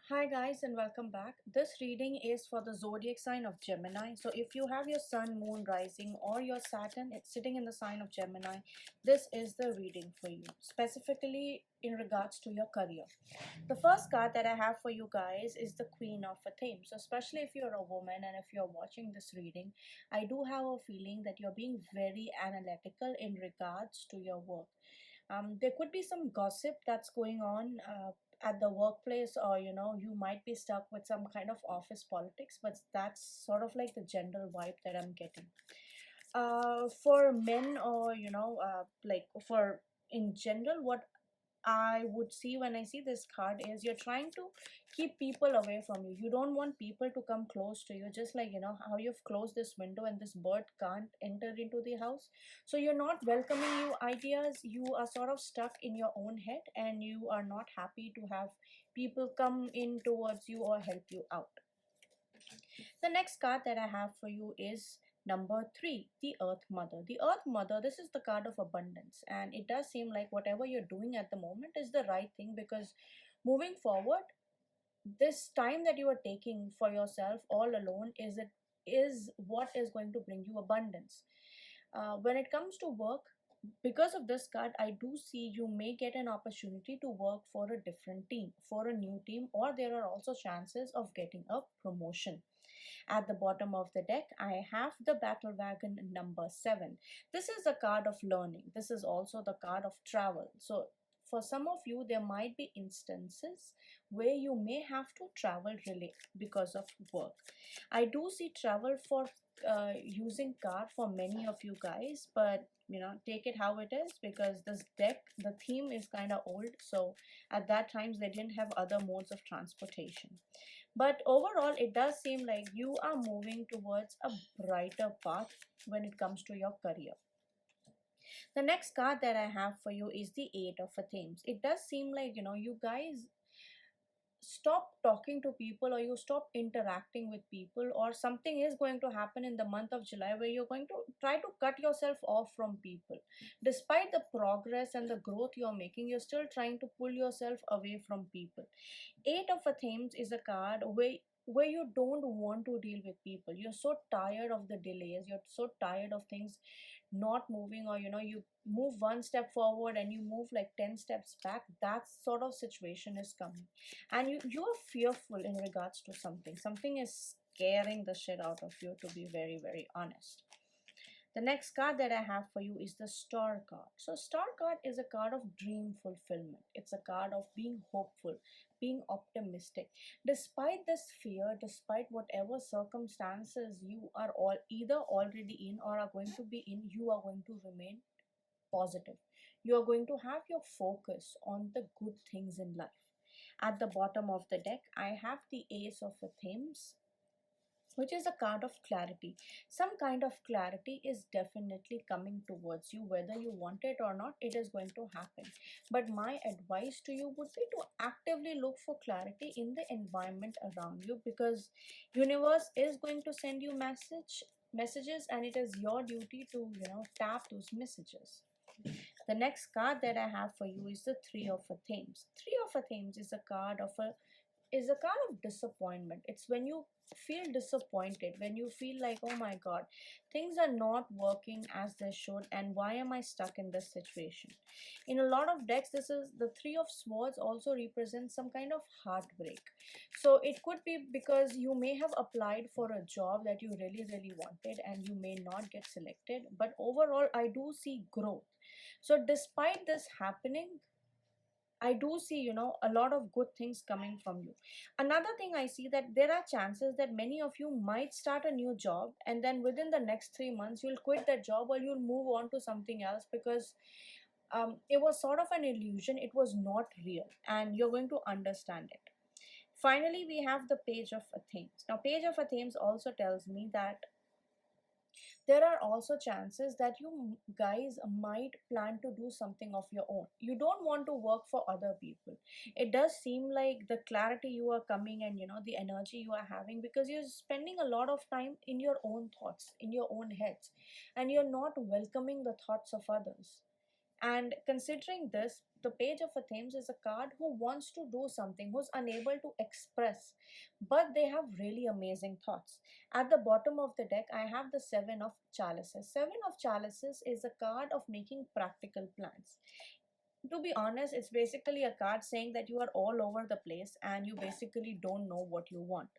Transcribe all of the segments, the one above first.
Hi guys and welcome back. This reading is for the zodiac sign of Gemini. So if you have your sun, moon, rising or your Saturn it's sitting in the sign of Gemini, this is the reading for you, specifically in regards to your career. The first card that I have for you guys is the Queen of a Theme. So especially if you're a woman and if you're watching this reading, I do have a feeling that you're being very analytical in regards to your work. There could be some gossip that's going on at the workplace, or you might be stuck with some kind of office politics, but that's sort of like the general vibe that I'm getting. For men, or like for in general, what I would see when I see this card is you're trying to keep people away from you. You don't want people to come close to you, just like how you've closed this window and this bird can't enter into the house. So you're not welcoming new ideas. You are sort of stuck in your own head and you are not happy to have people come in towards you or help you out. The next card that I have for you is number 3, the Earth Mother. The Earth Mother, this is the card of abundance, and it does seem like whatever you're doing at the moment is the right thing, because moving forward, this time that you are taking for yourself all alone is what is going to bring you abundance. When it comes to work, because of this card, I do see you may get an opportunity to work for a different team, for a new team, or there are also chances of getting a promotion. At the bottom of the deck, I have the Battle Wagon number 7. This is a card of learning. This is also the card of travel. So for some of you, there might be instances where you may have to travel really because of work. I do see travel for using car for many of you guys, but take it how it is, because this deck, the theme is kind of old, so at that times they didn't have other modes of transportation. But overall, it does seem like you are moving towards a brighter path when it comes to your career. The next card that I have for you is the Eight of Themes. It does seem like you guys stop talking to people, or you stop interacting with people, or something is going to happen in the month of July where you're going to try to cut yourself off from people. Despite the progress and the growth you're making, you're still trying to pull yourself away from people. Eight of Themes is a card where you don't want to deal with people. You're so tired of the delays, you're so tired of things not moving, or you move one step forward and you move like 10 steps back. That sort of situation is coming, and you are fearful in regards to something is scaring the shit out of you, to be very, very honest. The next card that I have for you is the Star card. So Star card is a card of dream fulfillment. It's a card of being hopeful, being optimistic. Despite this fear, despite whatever circumstances you are all either already in or are going to be in, you are going to remain positive. You are going to have your focus on the good things in life. At the bottom of the deck, I have the Ace of Themes, which is a card of clarity. Some kind of clarity is definitely coming towards you, whether you want it or not, it is going to happen. But my advice to you would be to actively look for clarity in the environment around you, because universe is going to send you messages, and it is your duty to tap those messages. The next card that I have for you is the Three of Themes. Three of Themes is a card of disappointment. It's when you feel disappointed, when you feel like, oh my god, things are not working as they should, and why am I stuck in this situation? In a lot of decks, this is the Three of Swords also represents some kind of heartbreak. So it could be because you may have applied for a job that you really, really wanted and you may not get selected, but overall I do see growth. So despite this happening, I do see, a lot of good things coming from you. Another thing I see, that there are chances that many of you might start a new job, and then within the next 3 months you'll quit that job or you'll move on to something else, because it was sort of an illusion, it was not real, and you're going to understand it. Finally, we have the Page of Athens. Now, Page of Athens also tells me that there are also chances that you guys might plan to do something of your own. You don't want to work for other people. It does seem like the clarity you are coming, and the energy you are having, because you're spending a lot of time in your own thoughts, in your own heads, and you're not welcoming the thoughts of others. And considering this, The Page of Athens is a card who wants to do something, who's unable to express, but they have really amazing thoughts. At the bottom of the deck, I have the Seven of Chalices. Seven of Chalices is a card of making practical plans. To be honest, it's basically a card saying that you are all over the place and you basically don't know what you want.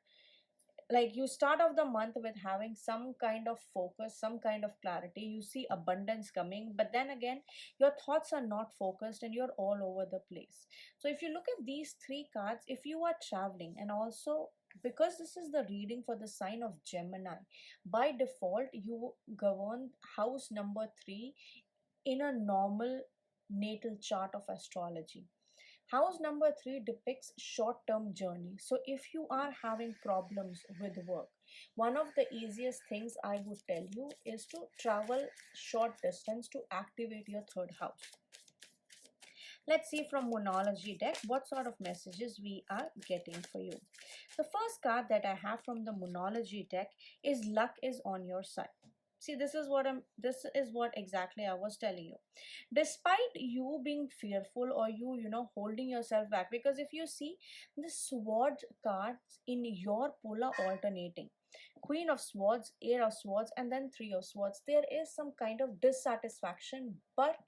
Like, you start off the month with having some kind of focus, some kind of clarity, you see abundance coming, but then again your thoughts are not focused and you're all over the place. So if you look at these three cards, if you are traveling, and also because this is the reading for the sign of Gemini, by default you govern house number 3 in a normal natal chart of astrology. House number 3 depicts short term journey. So, if you are having problems with work, one of the easiest things I would tell you is to travel short distance to activate your third house. Let's see from Moonology deck what sort of messages we are getting for you. The first card that I have from the Moonology deck is Luck is on your side. See, this is what exactly I was telling you. Despite you being fearful, or you holding yourself back, because if you see the sword cards in your polar alternating, Queen of Swords, Air of Swords, and then Three of Swords, there is some kind of dissatisfaction, but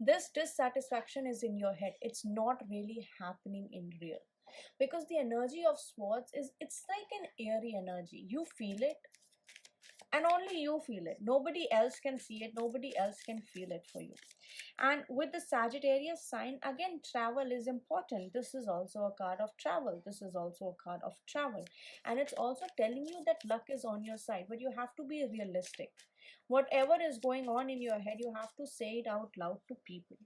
this dissatisfaction is in your head. It's not really happening in real, because the energy of Swords is, it's like an airy energy. You feel it, and only you feel it. Nobody else can see it, nobody else can feel it for you. And with the Sagittarius sign, again, travel is important. This is also a card of travel, this is also a card of travel, and it's also telling you that luck is on your side, but you have to be realistic. Whatever is going on in your head, you have to say it out loud to people.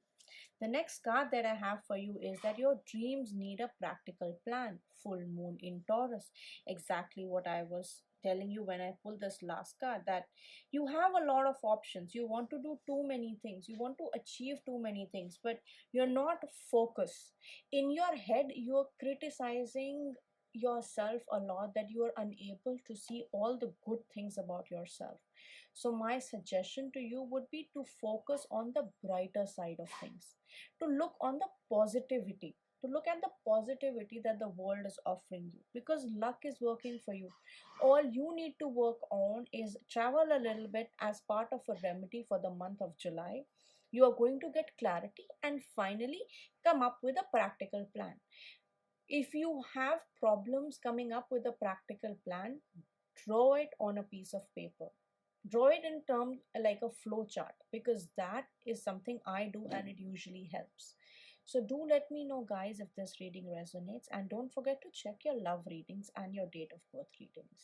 The next card that I have for you is that your dreams need a practical plan. Full moon in Taurus. Exactly what I was telling you when I pulled this last card, that you have a lot of options. You want to do too many things. You want to achieve too many things, but you're not focused. In your head, you're criticizing yourself a lot, that you are unable to see all the good things about yourself. So my suggestion to you would be to focus on the brighter side of things, to look on the positivity, to look at the positivity that the world is offering you, because luck is working for you. All you need to work on is travel a little bit as part of a remedy for the month of July. You are going to get clarity and finally come up with a practical plan. If you have problems coming up with a practical plan, draw it on a piece of paper. Draw it in terms like a flow chart, because that is something I do and it usually helps. So do let me know, guys, if this reading resonates, and don't forget to check your love readings and your date of birth readings.